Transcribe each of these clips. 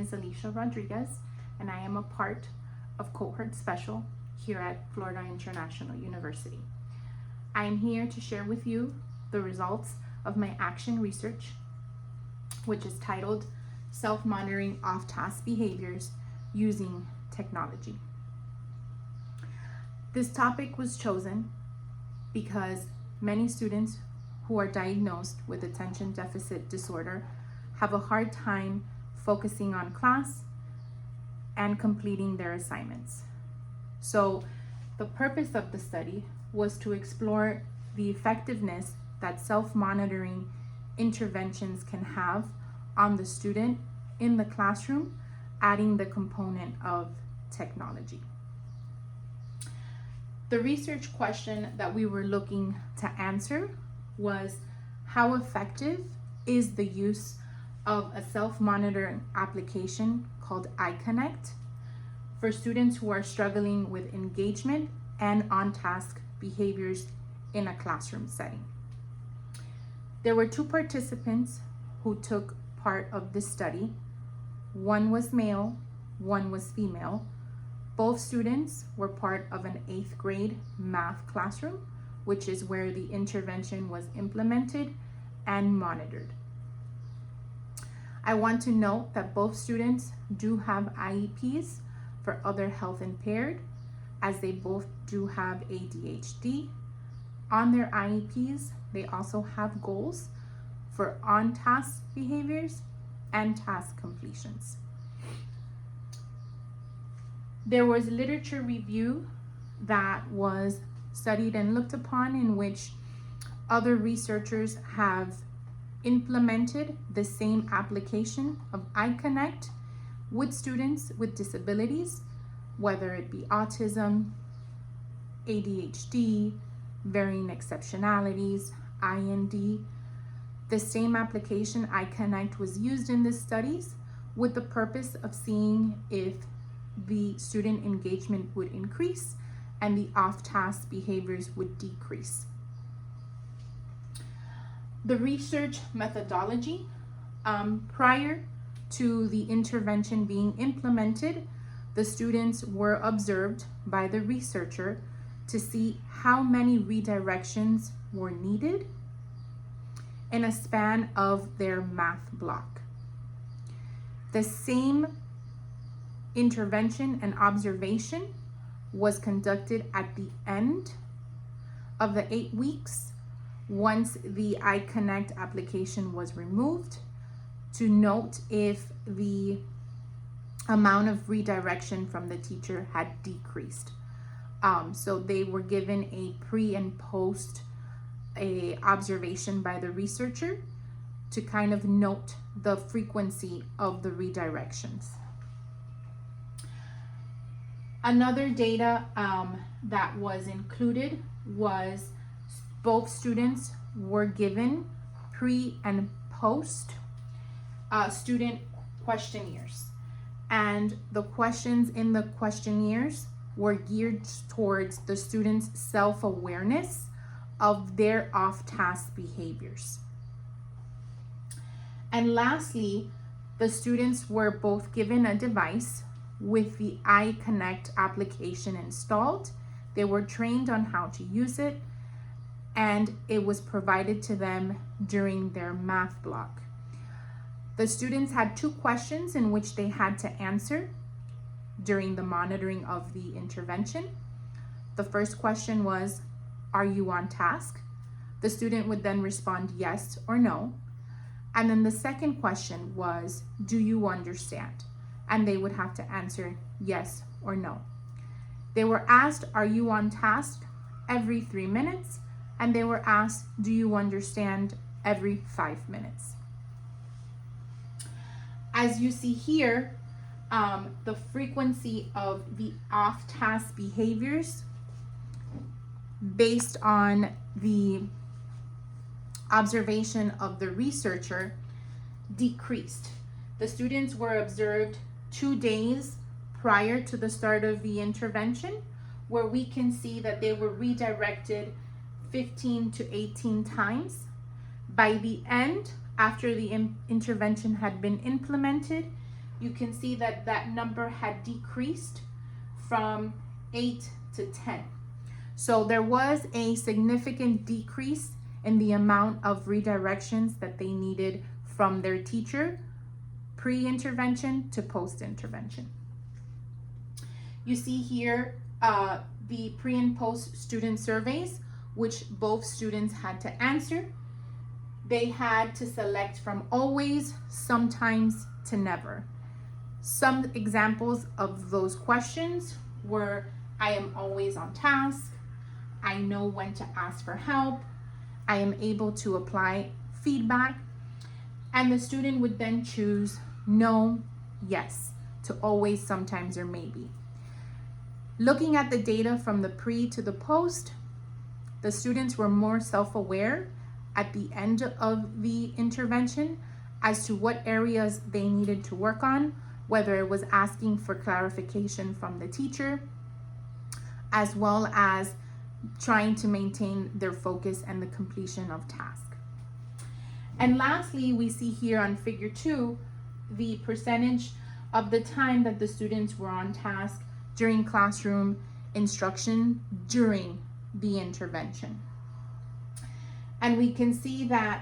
is Elisha Rodriguez, and I am a part of Cohort Special here at Florida International University. I am here to share with you the results of my action research, which is titled Self-Monitoring Off-Task Behaviors Using Technology. This topic was chosen because many students who are diagnosed with attention deficit disorder have a hard time focusing on class and completing their assignments. So the purpose of the study was to explore the effectiveness that self-monitoring interventions can have on the student in the classroom, adding the component of technology. The research question that we were looking to answer was, how effective is the use of a self-monitoring application called iConnect for students who are struggling with engagement and on-task behaviors in a classroom setting? There were two participants who took part of this study. One was male, one was female. Both students were part of an 8th grade math classroom, which is where the intervention was implemented and monitored. I want to note that both students do have IEPs for other health impaired, as they both do have ADHD. On their IEPs, they also have goals for on-task behaviors and task completions. There was literature review that was studied and looked upon in which other researchers have implemented the same application of iConnect with students with disabilities, whether it be autism, ADHD, varying exceptionalities, IND. The same application, iConnect, was used in the studies with the purpose of seeing if the student engagement would increase and the off-task behaviors would decrease. The research methodology, prior to the intervention being implemented, the students were observed by the researcher to see how many redirections were needed in a span of their math block. The same intervention and observation was conducted at the end of the 8 weeks once the iConnect application was removed, to note if the amount of redirection from the teacher had decreased. So they were given a pre and post observation by the researcher to kind of note the frequency of the redirections. Another data that was included was both students were given pre and post student questionnaires, and the questions in the questionnaires were geared towards the students' self-awareness of their off-task behaviors. And lastly, the students were both given a device with the iConnect application installed. They were trained on how to use it, and it was provided to them during their math block. The students had 2 questions in which they had to answer during the monitoring of the intervention. The first question was, are you on task? The student would then respond yes or no. And then the second question was, do you understand? And they would have to answer yes or no. They were asked, are you on task, every 3 minutes, and they were asked, do you understand, every 5 minutes. As you see here, the frequency of the off-task behaviors based on the observation of the researcher decreased. The students were observed 2 days prior to the start of the intervention, where we can see that they were redirected 15 to 18 times. By the end, after the intervention had been implemented, you can see that that number had decreased from 8 to 10. So there was a significant decrease in the amount of redirections that they needed from their teacher, pre-intervention to post-intervention. You see here the pre and post student surveys, which both students had to answer. They had to select from always, sometimes, to never. Some examples of those questions were, I am always on task, I know when to ask for help, I am able to apply feedback, and the student would then choose no, yes, to always, sometimes, or maybe. Looking at the data from the pre to the post, the students were more self-aware at the end of the intervention as to what areas they needed to work on, whether it was asking for clarification from the teacher, as well as trying to maintain their focus and the completion of tasks. And lastly, we see here on figure 2, the percentage of the time that the students were on task during classroom instruction during the intervention. And we can see that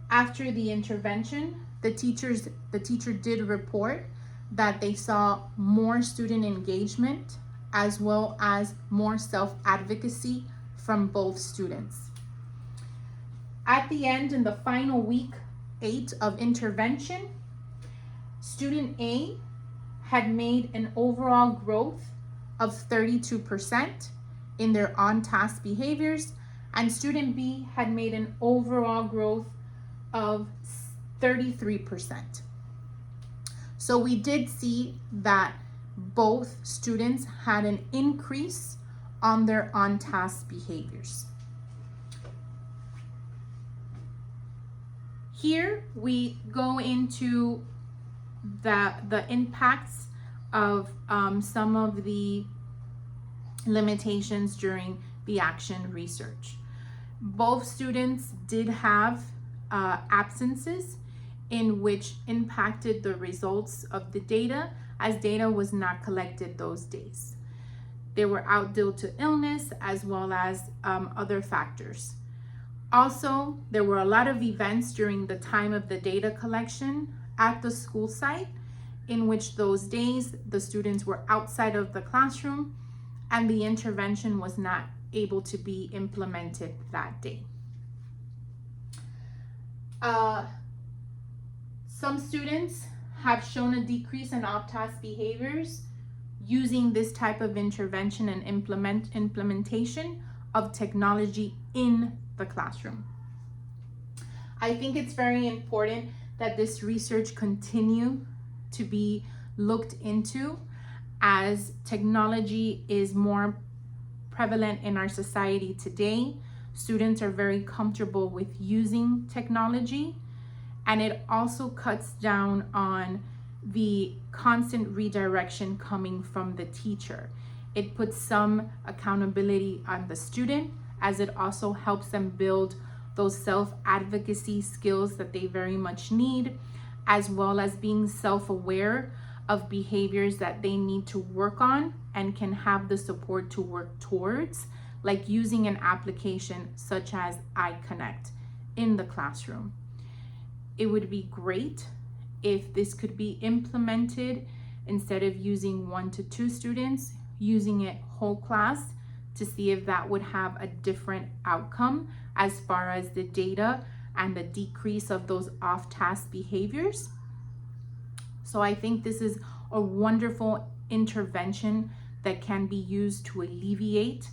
after the intervention, the teacher did report that they saw more student engagement as well as more self-advocacy from both students. At the end, in the final week 8 of intervention, student A had made an overall growth of 32% in their on-task behaviors, and student B had made an overall growth of 33%. So we did see that both students had an increase on their on-task behaviors. Here we go into the impacts of some of the limitations during the action research. Both students did have absences in which impacted the results of the data, as data was not collected those days. They were out due to illness as well as other factors. Also, there were a lot of events during the time of the data collection at the school site, in which those days the students were outside of the classroom and the intervention was not able to be implemented that day. Some students have shown a decrease in off-task behaviors using this type of intervention and implementation of technology in the classroom. I think it's very important that this research continue to be looked into, as technology is more prevalent in our society today. Students are very comfortable with using technology, and it also cuts down on the constant redirection coming from the teacher. It puts some accountability on the student, as it also helps them build those self-advocacy skills that they very much need, as well as being self-aware of behaviors that they need to work on and can have the support to work towards, like using an application such as iConnect in the classroom. It would be great if this could be implemented instead of using 1 to 2 students, using it whole class, to see if that would have a different outcome as far as the data and the decrease of those off-task behaviors. So I think this is a wonderful intervention that can be used to alleviate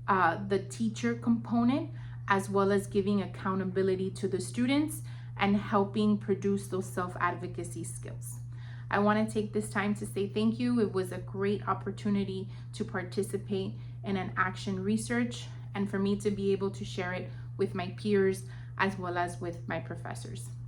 the teacher component, as well as giving accountability to the students and helping produce those self-advocacy skills. I want to take this time to say thank you. It was a great opportunity to participate in an action research, and for me to be able to share it with my peers as well as with my professors.